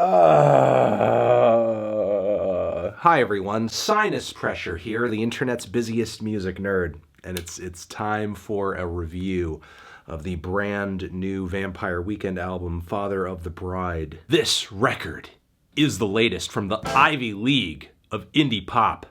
Hi everyone, sinus pressure here, the internet's busiest music nerd, and it's time for a review of the brand new Vampire Weekend album, Father of the Bride. This record is the latest from the Ivy League of indie pop,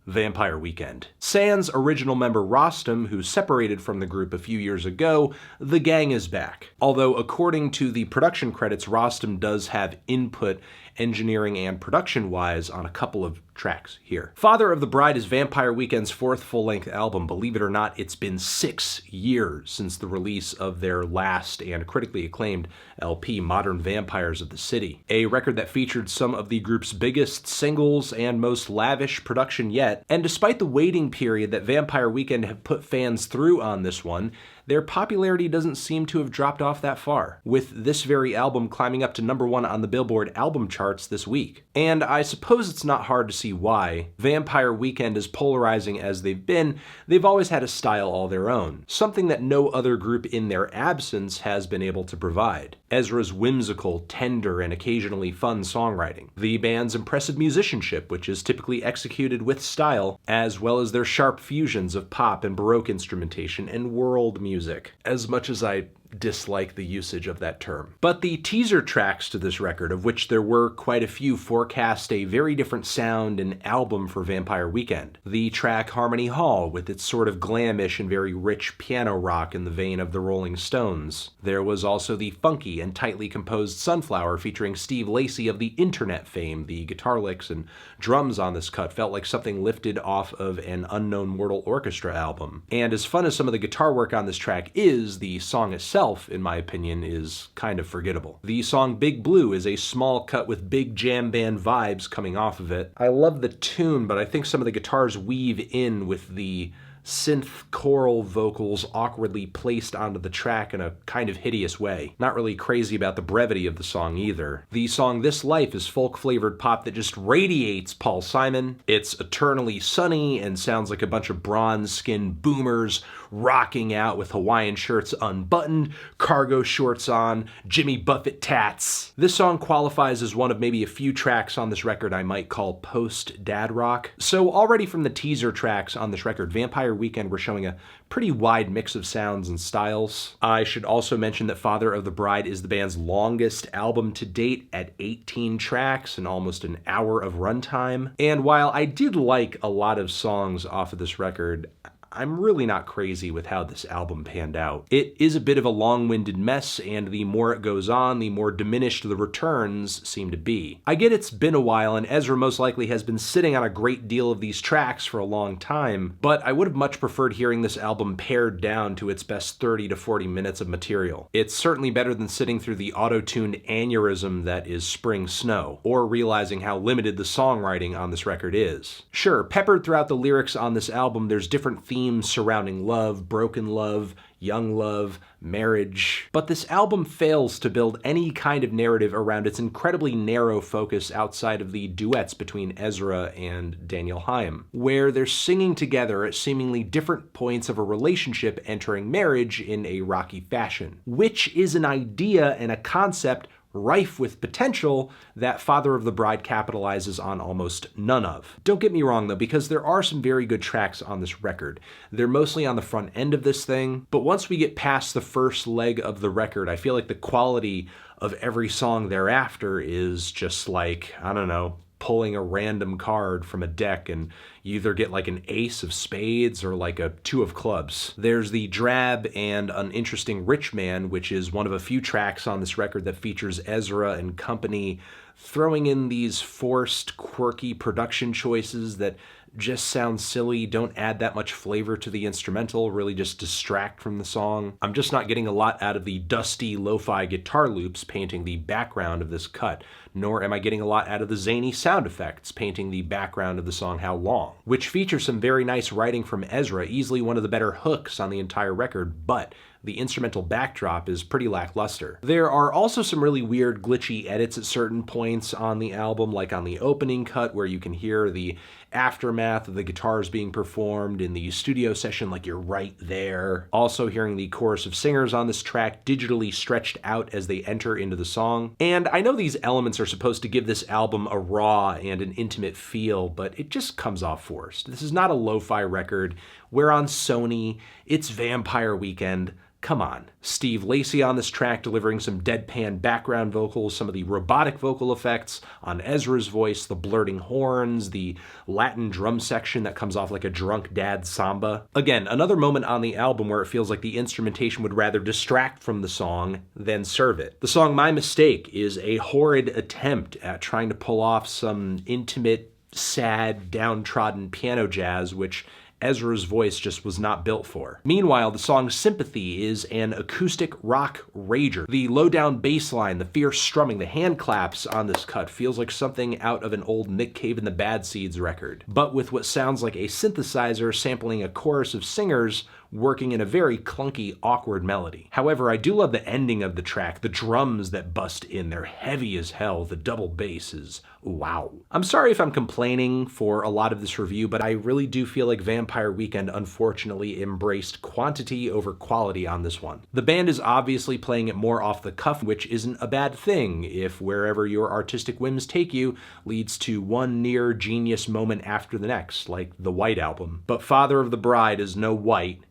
Vampire Weekend. Sans original member Rostam, who separated from the group a few years ago, the gang is back. Although according to the production credits, Rostam does have input engineering and production-wise on a couple of tracks here. Father of the Bride is Vampire Weekend's fourth full-length album. Believe it or not, it's been 6 years since the release of their last and critically acclaimed LP, Modern Vampires of the City, a record that featured some of the group's biggest singles and most lavish production yet. And despite the waiting period that Vampire Weekend have put fans through on this one, their popularity doesn't seem to have dropped off that far, with this very album climbing up to #1 on the Billboard album charts this week. And I suppose it's not hard to see why. Vampire Weekend, as polarizing as they've been, they've always had a style all their own, something that no other group in their absence has been able to provide. Ezra's whimsical, tender, and occasionally fun songwriting, the band's impressive musicianship, which is typically executed with style, as well as their sharp fusions of pop and Baroque instrumentation and world music, as much as I dislike the usage of that term. But the teaser tracks to this record, of which there were quite a few, forecast a very different sound and album for Vampire Weekend. The track Harmony Hall, with its sort of glamish and very rich piano rock in the vein of the Rolling Stones. There was also the funky and tightly composed Sunflower featuring Steve Lacy of the internet fame. The guitar licks and drums on this cut felt like something lifted off of an Unknown Mortal Orchestra album. And as fun as some of the guitar work on this track is, the song itself, in my opinion, is kind of forgettable. The song Big Blue is a small cut with big jam band vibes coming off of it. I love the tune, but I think some of the guitars weave in with the synth choral vocals awkwardly placed onto the track in a kind of hideous way. Not really crazy about the brevity of the song either. The song This Life is folk-flavored pop that just radiates Paul Simon. It's eternally sunny and sounds like a bunch of bronze-skinned boomers rocking out with Hawaiian shirts unbuttoned, cargo shorts on, Jimmy Buffett tats. This song qualifies as one of maybe a few tracks on this record I might call post-dad rock. So already from the teaser tracks on this record, Vampire Weekend were showing a pretty wide mix of sounds and styles. I should also mention that Father of the Bride is the band's longest album to date at 18 tracks and almost an hour of runtime. And while I did like a lot of songs off of this record, I'm really not crazy with how this album panned out. It is a bit of a long-winded mess, and the more it goes on, the more diminished the returns seem to be. I get it's been a while, and Ezra most likely has been sitting on a great deal of these tracks for a long time, but I would have much preferred hearing this album pared down to its best 30 to 40 minutes of material. It's certainly better than sitting through the auto-tuned aneurysm that is Spring Snow, or realizing how limited the songwriting on this record is. Sure, peppered throughout the lyrics on this album, there's different themes surrounding love, broken love, young love, marriage. But this album fails to build any kind of narrative around its incredibly narrow focus outside of the duets between Ezra and Daniel Haim, where they're singing together at seemingly different points of a relationship entering marriage in a rocky fashion, which is an idea and a concept rife with potential that Father of the Bride capitalizes on almost none of. Don't get me wrong though, because there are some very good tracks on this record. They're mostly on the front end of this thing, but once we get past the first leg of the record, I feel like the quality of every song thereafter is just like, I don't know, pulling a random card from a deck and you either get like an ace of spades or like a two of clubs. There's the drab and uninteresting Rich Man, which is one of a few tracks on this record that features Ezra and company throwing in these forced, quirky production choices that just sound silly, don't add that much flavor to the instrumental, really just distract from the song. I'm just not getting a lot out of the dusty lo-fi guitar loops painting the background of this cut, nor am I getting a lot out of the zany sound effects painting the background of the song How Long, which features some very nice writing from Ezra, easily one of the better hooks on the entire record, but The instrumental backdrop is pretty lackluster. There are also some really weird glitchy edits at certain points on the album, like on the opening cut where you can hear the aftermath of the guitars being performed in the studio session like you're right there. Also hearing the chorus of singers on this track digitally stretched out as they enter into the song. And I know these elements are supposed to give this album a raw and an intimate feel, but it just comes off forced. This is not a lo-fi record. We're on Sony. It's Vampire Weekend. Come on. Steve Lacy on this track delivering some deadpan background vocals, some of the robotic vocal effects on Ezra's voice, the blurting horns, the Latin drum section that comes off like a drunk dad samba. Again, another moment on the album where it feels like the instrumentation would rather distract from the song than serve it. The song My Mistake is a horrid attempt at trying to pull off some intimate, sad, downtrodden piano jazz, which Ezra's voice just was not built for. Meanwhile, the song Sympathy is an acoustic rock rager. The low-down bass line, the fierce strumming, the hand claps on this cut feels like something out of an old Nick Cave and the Bad Seeds record, but with what sounds like a synthesizer sampling a chorus of singers working in a very clunky, awkward melody. However, I do love the ending of the track. The drums that bust in, they're heavy as hell. The double bass is wow. I'm sorry if I'm complaining for a lot of this review, but I really do feel like Vampire Weekend unfortunately embraced quantity over quality on this one. The band is obviously playing it more off the cuff, which isn't a bad thing if wherever your artistic whims take you leads to one near genius moment after the next, like the White Album. But Father of the Bride is no White,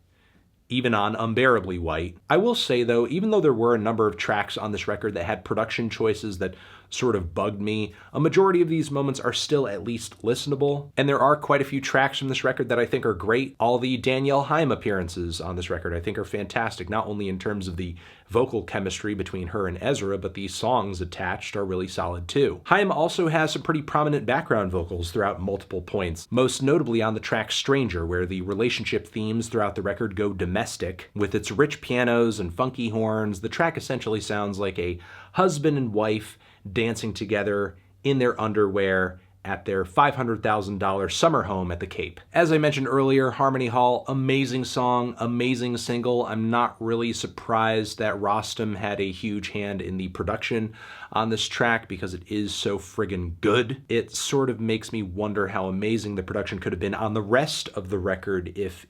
even on Unbearably White. I will say though, even though there were a number of tracks on this record that had production choices that sort of bugged me, a majority of these moments are still at least listenable, and there are quite a few tracks from this record that I think are great. All the Danielle Haim appearances on this record I think are fantastic, not only in terms of the vocal chemistry between her and Ezra, but the songs attached are really solid too. Haim also has some pretty prominent background vocals throughout multiple points, most notably on the track Stranger, where the relationship themes throughout the record go domestic. With its rich pianos and funky horns, the track essentially sounds like a husband and wife dancing together in their underwear at their $500,000 summer home at the Cape. As I mentioned earlier, Harmony Hall, amazing song, amazing single. I'm not really surprised that Rostam had a huge hand in the production on this track because it is so friggin' good. It sort of makes me wonder how amazing the production could have been on the rest of the record if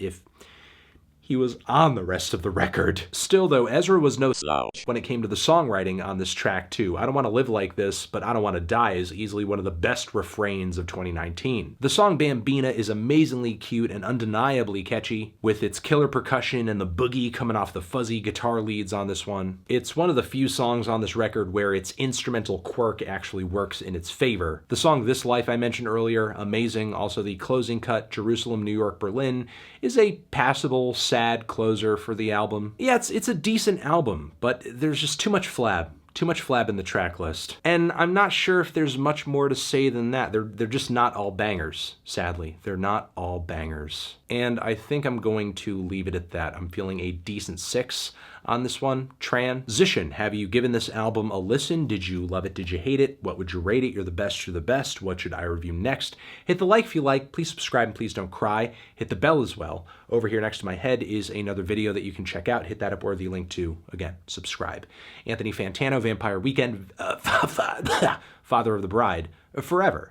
he was on the rest of the record. Still though, Ezra was no slouch when it came to the songwriting on this track too. I Don't Want to Live Like This, But I Don't Want to Die is easily one of the best refrains of 2019. The song Bambina is amazingly cute and undeniably catchy, with its killer percussion and the boogie coming off the fuzzy guitar leads on this one. It's one of the few songs on this record where its instrumental quirk actually works in its favor. The song This Life I mentioned earlier, amazing. Also the closing cut, Jerusalem, New York, Berlin, is a passable, sad closer for the album. Yeah, it's a decent album, but there's just too much flab. Too much flab in the track list. And I'm not sure if there's much more to say than that. They're just not all bangers, sadly. They're not all bangers. And I think I'm going to leave it at that. I'm feeling a decent 6 on this one. Transition. Have you given this album a listen? Did you love it? Did you hate it? What would you rate it? You're the best. You're the best. What should I review next? Hit the like if you like. Please subscribe and please don't cry. Hit the bell as well. Over here next to my head is another video that you can check out. Hit that upworthy link to, again, subscribe. Anthony Fantano, Vampire Weekend, Father of the Bride, forever.